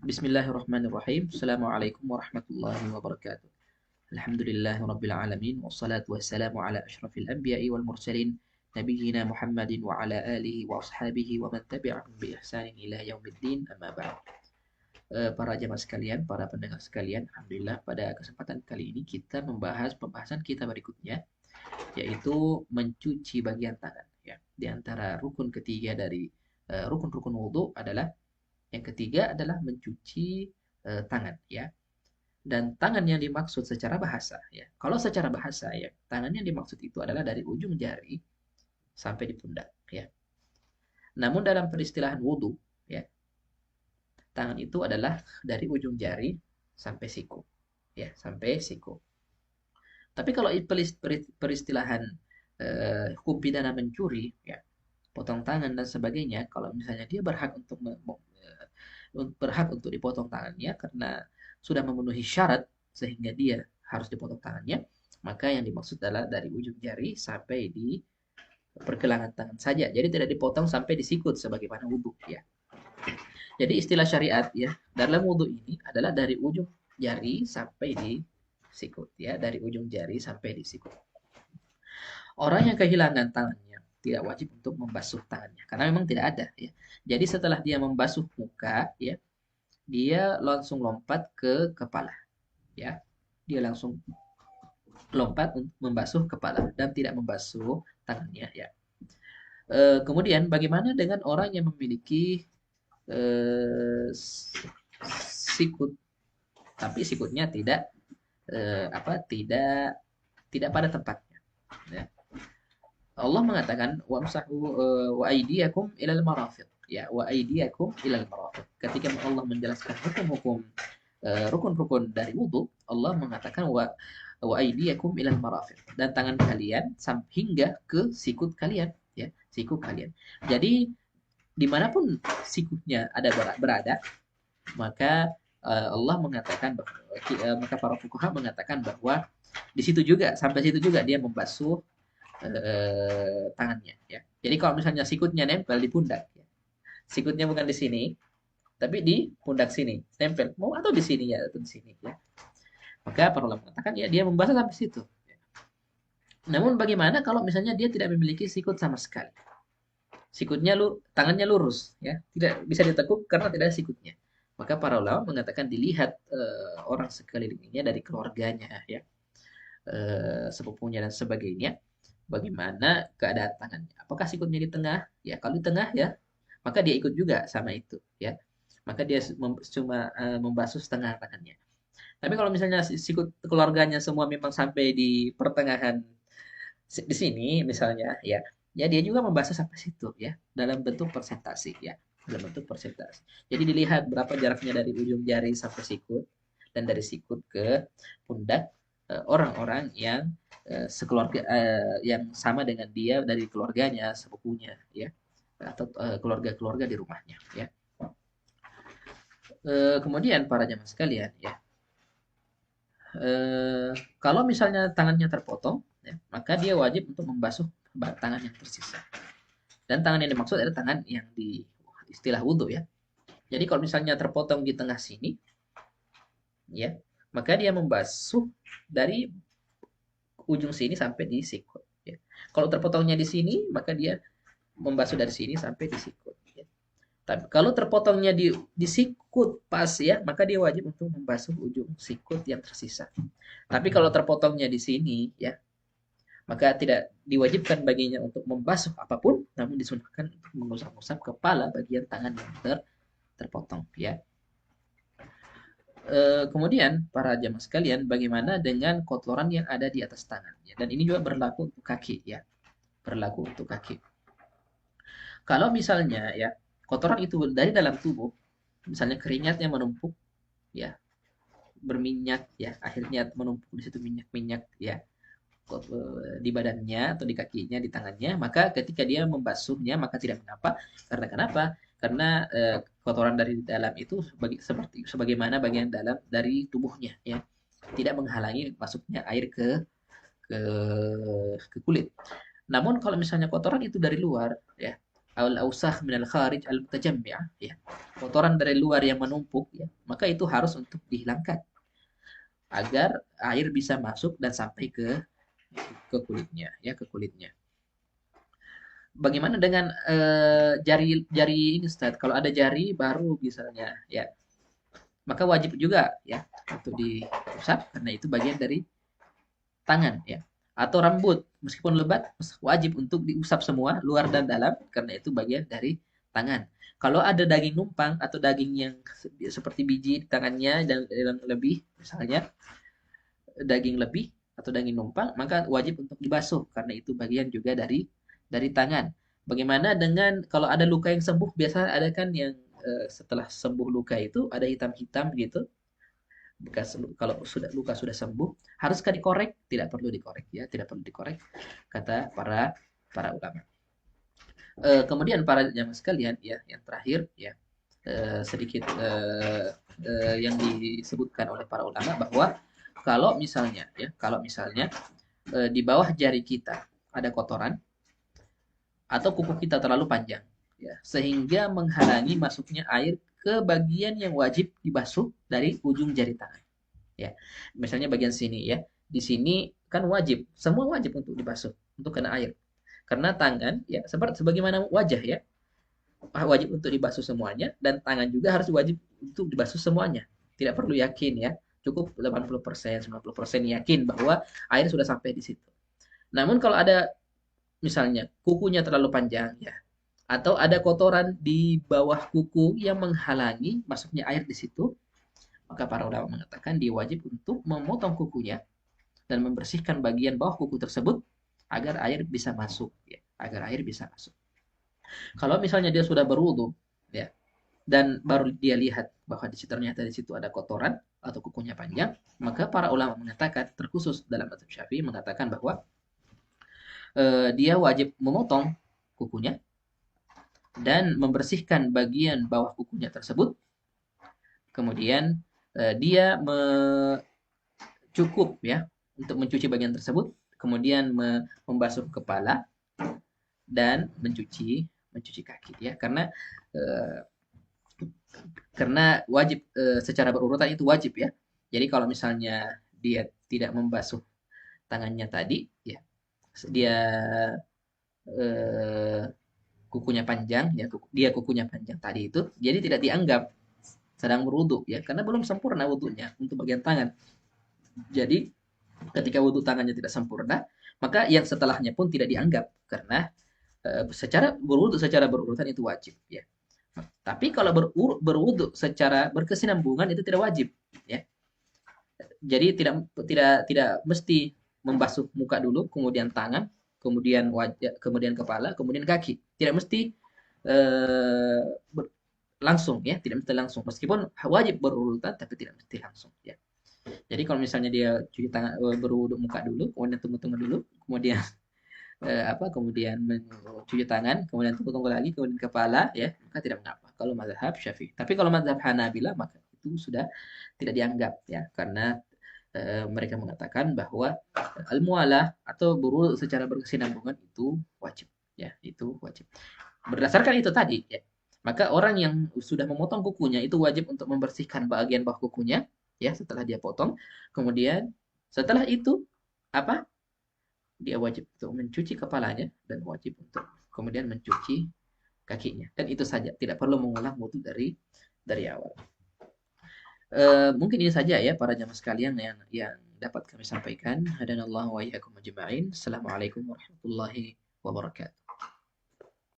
Bismillahirrahmanirrahim. Assalamualaikum warahmatullahi wabarakatuh. Alhamdulillahi rabbil alamin wassalatu wassalamu ala asyrafil anbiya'i wal mursalin nabiyyina Muhammadin wa ala alihi wa ashabihi wa man tabi'ahum bi ihsanin ila yaumiddin amma ba'd. Para jamaah sekalian, para pendengar sekalian, alhamdulillah pada kesempatan kali ini kita membahas pembahasan kita berikutnya yaitu mencuci bagian tangan ya. Di antara rukun ketiga dari rukun-rukun wudhu adalah yang ketiga adalah mencuci tangan ya. Dan tangan yang dimaksud secara bahasa ya. Kalau secara bahasa ya, tangan yang dimaksud itu adalah dari ujung jari sampai di pundak ya. Namun dalam peristilahan wudhu ya, tangan itu adalah dari ujung jari sampai siku ya, sampai siku. Tapi kalau peristilahan hukum pidana mencuri ya, potong tangan dan sebagainya, kalau misalnya dia berhak untuk dipotong tangannya karena sudah memenuhi syarat sehingga dia harus dipotong tangannya, maka yang dimaksud adalah dari ujung jari sampai di pergelangan tangan saja. Jadi tidak dipotong sampai di sikut sebagaimana wudhu ya. Jadi istilah syariat ya dalam wudhu ini adalah dari ujung jari sampai di sikut ya, dari ujung jari sampai di sikut. Orang yang kehilangan tangannya tidak wajib untuk membasuh tangannya karena memang tidak ada ya. Jadi setelah dia membasuh muka ya, dia langsung lompat ke kepala ya. Dia langsung lompat untuk membasuh kepala dan tidak membasuh tangannya ya. Kemudian bagaimana dengan orang yang memiliki sikut tapi sikutnya tidak tidak pada tempatnya ya. Allah mengatakan wamsahu wa aydiyakum ilal marafiq ya, wa aydiyakum ilal marafiq. Ketika Allah menjelaskan hukum-hukum rukun-rukun dari wudhu, Allah mengatakan wa aydiyakum ilal marafiq, dan tangan kalian hingga ke sikut kalian ya, sikut kalian. Jadi dimanapun sikutnya berada, maka Allah mengatakan bahwa maka para fuqaha mengatakan bahwa di situ juga, sampai situ juga dia membasuh tangannya ya. Jadi kalau misalnya sikutnya nempel di pundak ya, sikutnya bukan di sini tapi di pundak sini nempel, mau atau di sini ya atau di sini ya, maka para ulama mengatakan ya dia membasuh sampai situ ya. Namun bagaimana kalau misalnya dia tidak memiliki sikut sama sekali, sikutnya tangannya lurus ya, tidak bisa ditekuk karena tidak ada sikutnya, maka para ulama mengatakan dilihat orang sekelilingnya dari keluarganya ya, sepupunya dan sebagainya, bagaimana keadaan tangannya. Apakah sikutnya di tengah? Ya, kalau di tengah ya, maka dia ikut juga sama itu ya. Maka dia cuma membasuh setengah tangannya. Tapi kalau misalnya sikut keluarganya semua memang sampai di pertengahan di sini misalnya ya, ya dia juga membasuh sampai situ ya, dalam bentuk persentase ya, dalam bentuk persentase. Jadi dilihat berapa jaraknya dari ujung jari sampai sikut dan dari sikut ke pundak orang-orang yang sekeluarga yang sama dengan dia dari keluarganya, sepupunya ya, atau keluarga-keluarga di rumahnya ya. Kemudian para jamaah sekalian ya, kalau misalnya tangannya terpotong ya, maka dia wajib untuk membasuh tangan yang tersisa. Dan tangan yang dimaksud adalah tangan yang di istilah wudhu ya. Jadi kalau misalnya terpotong di tengah sini ya, maka dia membasuh dari ujung sini sampai di sikut ya. Kalau terpotongnya di sini, maka dia membasuh dari sini sampai di sikut ya. Tapi kalau terpotongnya di sikut pas ya, maka dia wajib untuk membasuh ujung sikut yang tersisa. Tapi kalau terpotongnya di sini ya, maka tidak diwajibkan baginya untuk membasuh apapun, namun disunahkan untuk mengusap-usap kepala bagian tangan yang terpotong ya. Kemudian para jamaah sekalian, bagaimana dengan kotoran yang ada di atas tangan ya? Dan ini juga berlaku untuk kaki ya, berlaku untuk kaki. Kalau misalnya ya kotoran itu dari dalam tubuh, misalnya keringat yang menumpuk ya, berminyak ya, akhirnya menumpuk di situ minyak-minyak ya, di badannya atau di kakinya, di tangannya, maka ketika dia membasuhnya maka tidak mengapa. Karena kenapa? Karena kotoran dari dalam itu seperti sebagaimana bagian dalam dari tubuhnya ya, tidak menghalangi masuknya air ke kulit. Namun kalau misalnya kotoran itu dari luar ya, al-ausakh min al-kharij al-mutajammi'ah ya. Kotoran dari luar yang menumpuk ya, maka itu harus untuk dihilangkan agar air bisa masuk dan sampai ke kulitnya ya, ke kulitnya. Bagaimana dengan jari jari ini Ustaz? Kalau ada jari baru misalnya ya, maka wajib juga ya untuk diusap karena itu bagian dari tangan ya. Atau rambut meskipun lebat wajib untuk diusap semua luar dan dalam karena itu bagian dari tangan. Kalau ada daging numpang atau daging yang seperti biji di tangannya dan yang lebih misalnya daging lebih atau daging numpang maka wajib untuk dibasuh karena itu bagian juga dari tangan. Bagaimana dengan kalau ada luka yang sembuh biasa ada kan yang setelah sembuh luka itu ada hitam-hitam gitu bekas kalau sudah luka sudah sembuh haruskah dikorek? Tidak perlu dikorek ya, tidak perlu dikorek kata para para ulama. Kemudian para jamaah sekalian ya, yang terakhir ya sedikit yang disebutkan oleh para ulama bahwa kalau misalnya di bawah jari kita ada kotoran atau kuku kita terlalu panjang ya sehingga menghalangi masuknya air ke bagian yang wajib dibasuh dari ujung jari tangan ya. Misalnya bagian sini ya. Di sini kan wajib, semua wajib untuk dibasuh, untuk kena air. Karena tangan ya seperti sebagaimana wajah ya, wajib untuk dibasuh semuanya dan tangan juga harus wajib untuk dibasuh semuanya. Tidak perlu yakin ya, cukup 80%, 90% yakin bahwa air sudah sampai di situ. Namun kalau ada misalnya kukunya terlalu panjang ya, atau ada kotoran di bawah kuku yang menghalangi masuknya air di situ, maka para ulama mengatakan dia wajib untuk memotong kukunya dan membersihkan bagian bawah kuku tersebut agar air bisa masuk ya, agar air bisa masuk. Kalau misalnya dia sudah berwudu ya dan baru dia lihat bahwa di situ ternyata di situ ada kotoran atau kukunya panjang, maka para ulama mengatakan terkhusus dalam mazhab Syafi'i mengatakan bahwa dia wajib memotong kukunya dan membersihkan bagian bawah kukunya tersebut. Kemudian dia cukup ya untuk mencuci bagian tersebut, kemudian membasuh kepala dan mencuci kaki ya eh, karena wajib secara berurutan itu wajib ya. Jadi kalau misalnya dia tidak membasuh tangannya tadi ya dia eh, kukunya panjang ya dia kukunya panjang tadi itu jadi tidak dianggap sedang berwudu ya karena belum sempurna wudunya untuk bagian tangan. Jadi ketika wudhu tangannya tidak sempurna, maka yang setelahnya pun tidak dianggap karena secara berwudhu secara berurutan itu wajib ya. Tapi kalau berwudhu secara berkesinambungan itu tidak wajib ya. Jadi tidak mesti membasuh muka dulu, kemudian tangan, kemudian wajah, kemudian kepala, kemudian kaki. Tidak mesti eh, langsung ya, tidak mesti langsung. Meskipun wajib berurutan tapi tidak mesti langsung ya. Jadi kalau misalnya dia cuci tangan berwuduk muka dulu, kemudian tunggu-tunggu dulu, kemudian kemudian mencuci tangan, kemudian tunggu-tunggu lagi, kemudian kepala ya, maka tidak mengapa kalau mazhab Syafi'i. Tapi kalau mazhab Hanabilah maka itu sudah tidak dianggap ya karena mereka mengatakan bahwa al-mualah atau berwuduk secara berkesinambungan itu wajib ya, itu wajib. Berdasarkan itu tadi ya, maka orang yang sudah memotong kukunya itu wajib untuk membersihkan bagian bawah kukunya ya setelah dia potong. Kemudian setelah itu apa? Dia wajib untuk mencuci kepalanya dan wajib untuk kemudian mencuci kakinya. Dan itu saja, tidak perlu mengulang wudhu dari awal. Mungkin ini saja ya para jamaah sekalian yang dapat kami sampaikan. Hadanallahu wa iyyakum ajma'in. Assalamualaikum warahmatullahi wabarakatuh.